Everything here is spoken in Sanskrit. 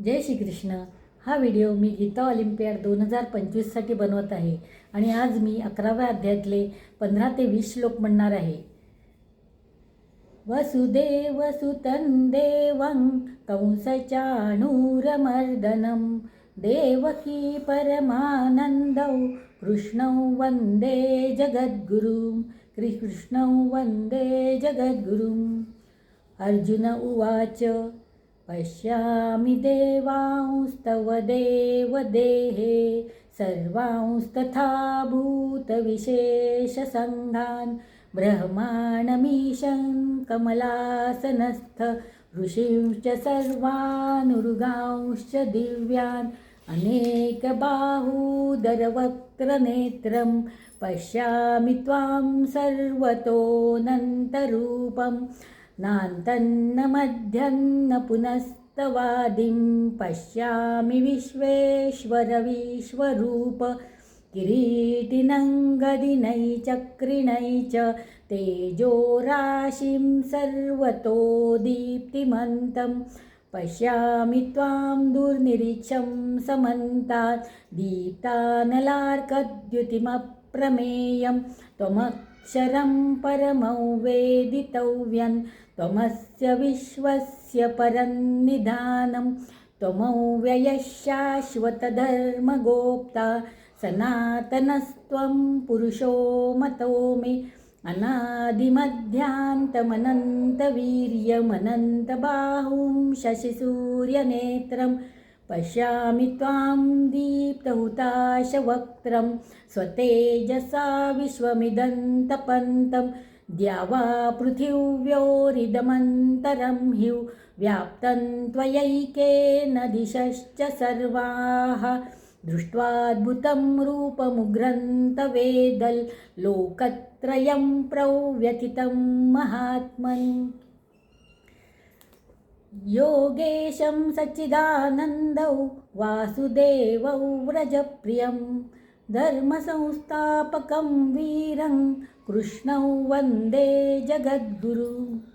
जय श्री कृष्ण। हा व्हिडिओ मी गीता ऑलिम्पियाड 2025साठी बनवत आहे आणि आज मी 11व्या अध्यायातले 15 ते 20 श्लोक म्हणणार आहे। वसुदेवसुतं देवं कंसचाणूरमर्दनं देवकी परमानन्दौ कृष्णौ वन्दे जगद्गुरुं। कृष्णौ वन्दे जगद्गुरुम्। अर्जुन उवाच पश्यामि देवांस्तव देवदेहे सर्वांस्तथा भूतविशेषसङ्घान् ब्रह्माणमीशं कमलासनस्थ ऋषींश्च सर्वानुर्गांश्च दिव्यान् अनेकबाहूदरवक्त्रनेत्रं पश्यामि त्वां सर्वतोऽनन्तरूपं नान्तन्न मध्यन्न पुनस्तवादिं पश्यामि विश्वेश्वर विश्वरूप किरीटिनङ्गदिनैचक्रिणै च तेजोराशिं सर्वतो दीप्तिमन्तं पश्यामि त्वां दुर्निरीक्षं समन्तात् दीप्तानलार्कद्युतिमप्रमेयं त्वमक्षरं परमव्वेदितव्यं त्वमस्य विश्वस्य परन्निधानं त्वमव्ययः शाश्वतधर्मगोप्ता सनातनस्त्वं पुरुषो मतो मे अनादिमध्यान्तमनन्तवीर्यमनन्तबाहुं शशिसूर्यनेत्रं पश्यामि त्वां दीप्तहुताशवक्त्रं स्वतेजसा विश्वमिदन्तपन्तं द्यावा पृथिव्योरिदमन्तरं हि व्याप्तं त्वयैकेन दिशश्च सर्वाः दृष्ट्वाद्भुतं रूपमुग्रन्तवेदल्लोकत्रयं प्रव्यथितं महात्मन्। योगेशं सच्चिदानन्दौ वासुदेवौ व्रजप्रियं धर्मसंस्थापकं वीरं कृष्णौ वन्दे जगद्गुरुम्।